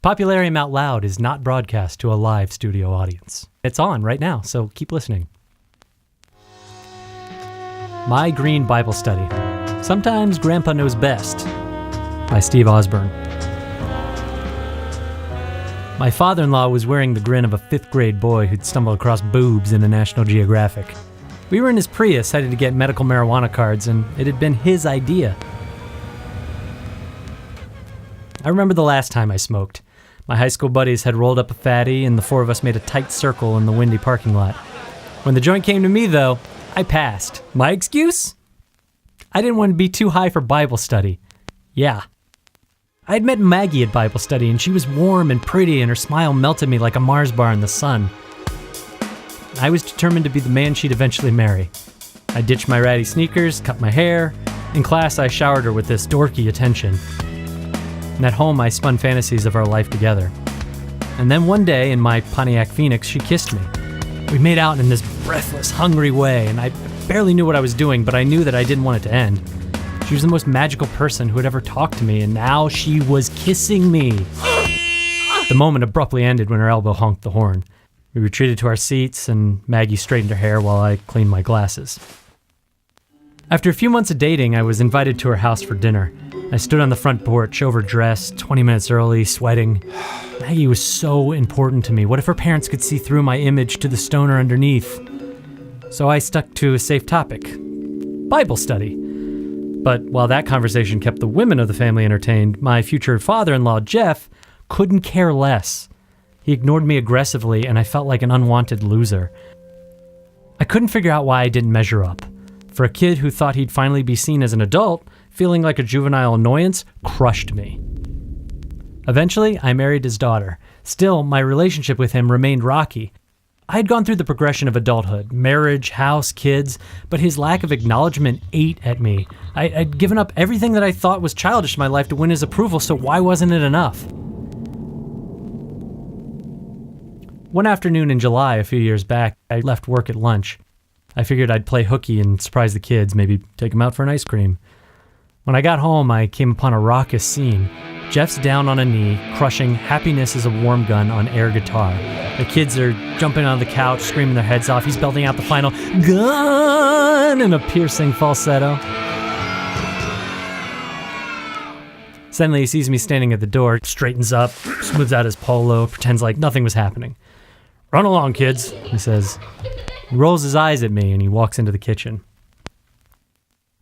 Popularium Out Loud is not broadcast to a live studio audience. It's on right now, so keep listening. My Green Bible Study. Sometimes Grandpa Knows Best, by Steve Ausburne. My father-in-law was wearing the grin of a 5th grade boy who'd stumbled across boobs in a National Geographic. We were in his Prius headed to get medical marijuana cards, and it had been his idea. I remember the last time I smoked. My high school buddies had rolled up a fatty, and the 4 of us made a tight circle in the windy parking lot. When the joint came to me, though, I passed. My excuse? I didn't want to be too high for Bible study. Yeah. I'd met Maggie at Bible study, and she was warm and pretty, and her smile melted me like a Mars bar in the sun. I was determined to be the man she'd eventually marry. I ditched my ratty sneakers, cut my hair. In class, I showered her with this dorky attention. And at home, I spun fantasies of our life together. And then one day, in my Pontiac Phoenix, she kissed me. We made out in this breathless, hungry way, and I barely knew what I was doing, but I knew that I didn't want it to end. She was the most magical person who had ever talked to me, and now she was kissing me. The moment abruptly ended when her elbow honked the horn. We retreated to our seats, and Maggie straightened her hair while I cleaned my glasses. After a few months of dating, I was invited to her house for dinner. I stood on the front porch, overdressed, 20 minutes early, sweating. Maggie was so important to me. What if her parents could see through my image to the stoner underneath? So I stuck to a safe topic: Bible study. But while that conversation kept the women of the family entertained, my future father-in-law, Jeff, couldn't care less. He ignored me aggressively, and I felt like an unwanted loser. I couldn't figure out why I didn't measure up. For a kid who thought he'd finally be seen as an adult, feeling like a juvenile annoyance crushed me. Eventually, I married his daughter. Still, my relationship with him remained rocky. I had gone through the progression of adulthood, marriage, house, kids, but his lack of acknowledgement ate at me. I'd given up everything that I thought was childish in my life to win his approval, so why wasn't it enough? One afternoon in July a few years back, I left work at lunch. I figured I'd play hooky and surprise the kids, maybe take them out for an ice cream. When I got home, I came upon a raucous scene. Jeff's down on a knee, crushing "Happiness is a Warm Gun" on air guitar. The kids are jumping on the couch, screaming their heads off. He's belting out the final "gun" in a piercing falsetto. Suddenly he sees me standing at the door, straightens up, smooths out his polo, pretends like nothing was happening. "Run along, kids," he says. He rolls his eyes at me and he walks into the kitchen.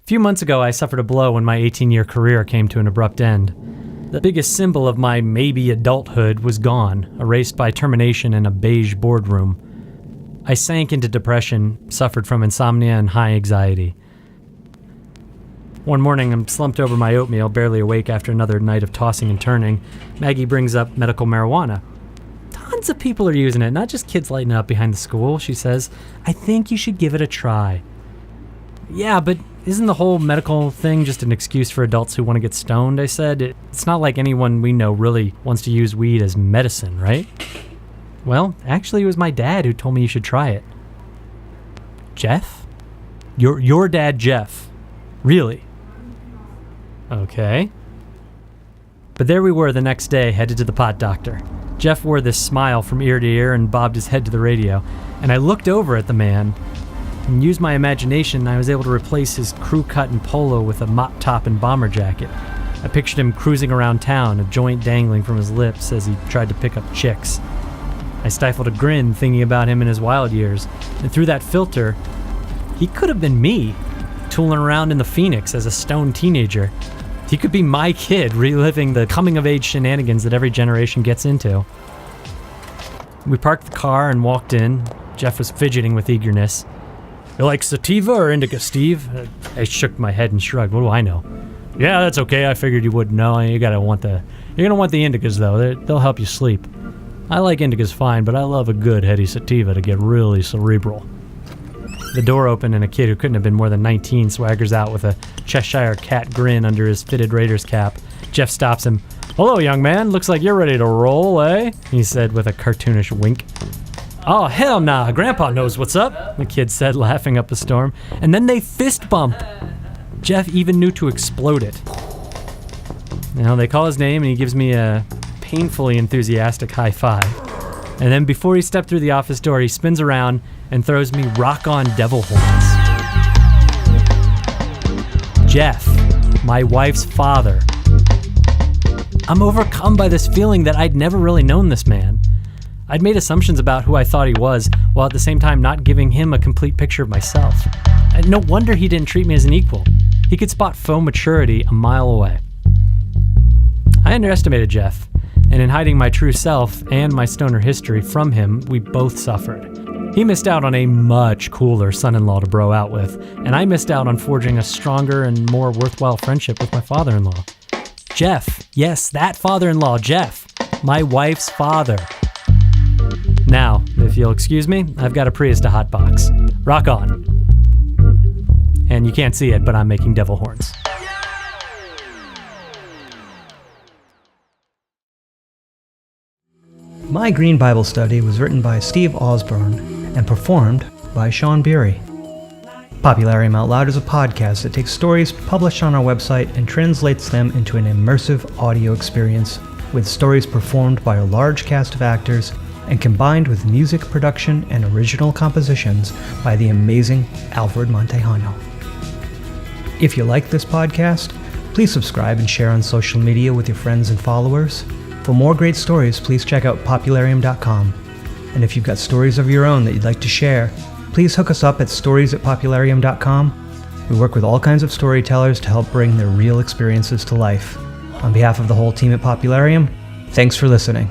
A few months ago, I suffered a blow when my 18-year career came to an abrupt end. The biggest symbol of my maybe adulthood was gone, erased by termination in a beige boardroom. I sank into depression, suffered from insomnia and high anxiety. One morning, I'm slumped over my oatmeal, barely awake after another night of tossing and turning. Maggie brings up medical marijuana. "Tons of people are using it, not just kids lighting up behind the school," she says. "I think you should give it a try." "Yeah, but isn't the whole medical thing just an excuse for adults who want to get stoned?" I said. "It's not like anyone we know really wants to use weed as medicine, right?" "Well, actually, it was my dad who told me you should try it." "Jeff? Your dad, Jeff? Really?" "Okay." But there we were the next day, headed to the pot doctor. Jeff wore this smile from ear to ear and bobbed his head to the radio, and I looked over at the man and used my imagination. I was able to replace his crew cut and polo with a mop top and bomber jacket. I pictured him cruising around town, a joint dangling from his lips as he tried to pick up chicks. I stifled a grin thinking about him in his wild years, and through that filter, he could have been me, tooling around in the Phoenix as a stoned teenager. He could be my kid, reliving the coming-of-age shenanigans that every generation gets into. We parked the car and walked in. Jeff was fidgeting with eagerness. "You like sativa or indica, Steve?" I shook my head and shrugged. "What do I know?" "Yeah, that's okay. I figured you wouldn't know. You're gonna want the indicas though. They'll help you sleep. I like indicas fine, but I love a good heady sativa to get really cerebral." The door opened and a kid who couldn't have been more than 19 swaggers out with a Cheshire cat grin under his fitted Raiders cap. Jeff stops him. "Hello, young man. Looks like you're ready to roll, eh?" he said with a cartoonish wink. "Oh, hell nah. Grandpa knows what's up," the kid said, laughing up a storm. And then they fist bump. Jeff even knew to explode it. They call his name and he gives me a painfully enthusiastic high five. And then before he stepped through the office door, he spins around and throws me rock-on devil horns. Jeff, my wife's father. I'm overcome by this feeling that I'd never really known this man. I'd made assumptions about who I thought he was, while at the same time not giving him a complete picture of myself. And no wonder he didn't treat me as an equal. He could spot faux maturity a mile away. I underestimated Jeff, and in hiding my true self and my stoner history from him, we both suffered. He missed out on a much cooler son-in-law to bro out with, and I missed out on forging a stronger and more worthwhile friendship with my father-in-law. Jeff, yes, that father-in-law, Jeff, my wife's father. Now, if you'll excuse me, I've got a Prius to hotbox. Rock on. And you can't see it, but I'm making devil horns. My Green Bible Study was written by Steve Ausburne and performed by Sean Beery. Popularium Out Loud is a podcast that takes stories published on our website and translates them into an immersive audio experience with stories performed by a large cast of actors and combined with music production and original compositions by the amazing Alfred Montejano. If you like this podcast, please subscribe and share on social media with your friends and followers. For more great stories, please check out Popularium.com. And if you've got stories of your own that you'd like to share, please hook us up at stories@Popularium.com. We work with all kinds of storytellers to help bring their real experiences to life. On behalf of the whole team at Popularium, thanks for listening.